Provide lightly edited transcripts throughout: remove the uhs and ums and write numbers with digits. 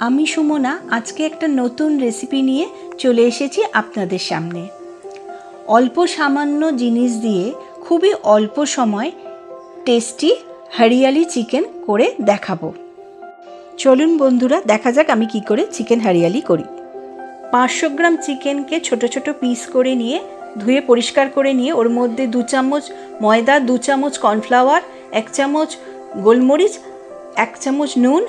আমি সুমনা আজকে একটা নতুন রেসিপি নিয়ে চলে এসেছি আপনাদের সামনে। অল্প সামান্য জিনিস দিয়ে খুবই অল্প সময় টেস্টি হরিয়ালি চিকেন করে দেখাবো। চলুন বন্ধুরা, দেখা যাক আমি কি করে চিকেন হরিয়ালি করি। 500 গ্রাম চিকেনকে ছোট ছোট পিস করে নিয়ে ধুয়ে পরিষ্কার করে নিয়ে ওর মধ্যে 2 চামচ ময়দা, 2 চামচ কর্নফ্লাওয়ার, 1 চামচ গোলমরিচ, 1 চামচ নুন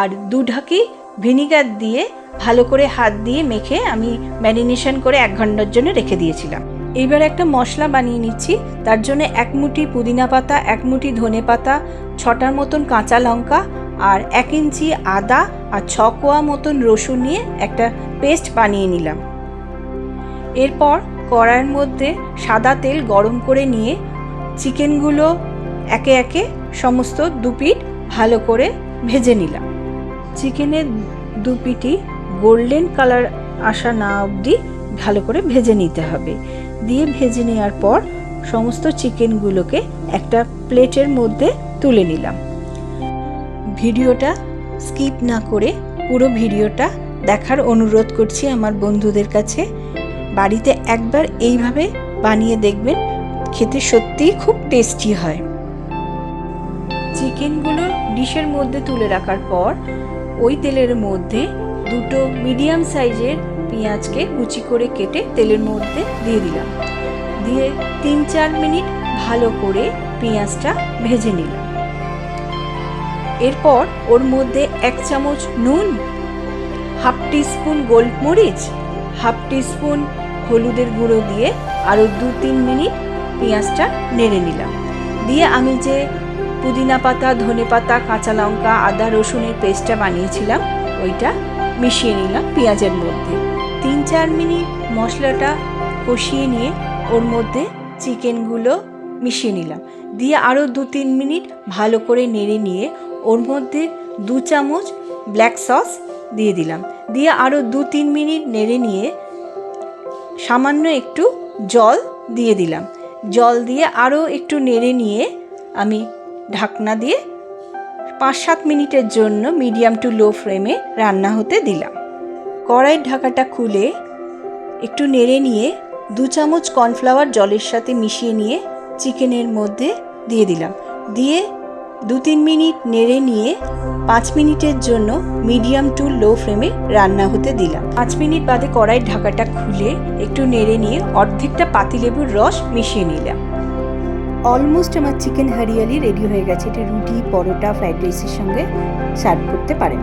আর 2 ঢাকি ভিনিগার দিয়ে ভালো করে হাত দিয়ে মেখে আমি ম্যারিনেশন করে 1 ঘন্টার জন্য রেখে দিয়েছিলাম। এইবার একটা মশলা বানিয়ে নিচ্ছি। তার জন্য 1 মুঠি পুদিনা পাতা, 1 মুঠি ধনে পাতা, 6টার মতন কাঁচা লঙ্কা আর 1 ইঞ্চি আদা আর 6 কোয়া মতন রসুন নিয়ে একটা পেস্ট বানিয়ে নিলাম। এরপর কড়াইয়ের মধ্যে সাদা তেল গরম করে নিয়ে চিকেনগুলো একে একে সমস্ত 2 পিঠ ভালো করে ভেজে নিলাম। চিকেনের 2 পিঠই গোল্ডেন কালার আসা না অবধি ভালো করে ভেজে নিতে হবে। দিয়ে ভেজে নেওয়ার পর সমস্ত চিকেনগুলোকে একটা প্লেটের মধ্যে তুলে নিলাম। ভিডিওটা স্কিপ না করে পুরো ভিডিওটা দেখার অনুরোধ করছি আমার বন্ধুদের কাছে। বাড়িতে একবার এইভাবে বানিয়ে দেখবেন, খেতে সত্যিই খুব টেস্টি হয়। চিকেনগুলো ডিশের মধ্যে তুলে রাখার পর ওই তেলের মধ্যে 2টো মিডিয়াম সাইজের পেঁয়াজকে কুচি করে কেটে তেলের মধ্যে দিয়ে দিলাম। দিয়ে 3-4 মিনিট ভালো করে পেঁয়াজটা ভেজে নিলাম। এরপর ওর মধ্যে 1 চামচ নুন, হাফ টিস্পুন গোলমরিচ, হাফ টিস্পুন হলুদের গুঁড়ো দিয়ে আরও 2-3 মিনিট পেঁয়াজটা নেড়ে নিলাম। দিয়ে আমি যে পুদিনা পাতা, ধনে পাতা, কাঁচা লঙ্কা, আদা রসুনের পেস্টটা বানিয়েছিলাম ওইটা মিশিয়ে নিলাম পেঁয়াজের মধ্যে। 3-4 মিনিট মশলাটা কষিয়ে নিয়ে ওর মধ্যে চিকেনগুলো মিশিয়ে নিলাম। দিয়ে আরও 2-3 মিনিট ভালো করে নেড়ে নিয়ে ওর মধ্যে 2 চামচ ব্ল্যাক সস দিয়ে দিলাম। দিয়ে আরও 2-3 মিনিট নেড়ে নিয়ে সামান্য একটু জল দিয়ে দিলাম। জল দিয়ে আরও একটু নেড়ে নিয়ে আমি ঢাকনা দিয়ে 5-7 মিনিটের জন্য মিডিয়াম টু লো ফ্লেমে রান্না হতে দিলাম। কড়াইয়ের ঢাকাটা খুলে একটু নেড়ে নিয়ে 2 চামচ কর্নফ্লাওয়ার জলের সাথে মিশিয়ে নিয়ে চিকেনের মধ্যে দিয়ে দিলাম। দিয়ে 2-3 মিনিট নেড়ে নিয়ে 5 মিনিটের জন্য মিডিয়াম টু লো ফ্লেমে রান্না হতে দিলাম। 5 মিনিট বাদে কড়াইয়ের ঢাকাটা খুলে একটু নেড়ে নিয়ে অর্ধেকটা পাতিলেবুর রস মিশিয়ে নিলাম। অলমোস্ট আমার চিকেন হরিয়ালি রেডি হয়ে গেছে। এটা রুটি, পরোটা, ফ্রাইড রাইসের সঙ্গে সার্ভ করতে পারেন।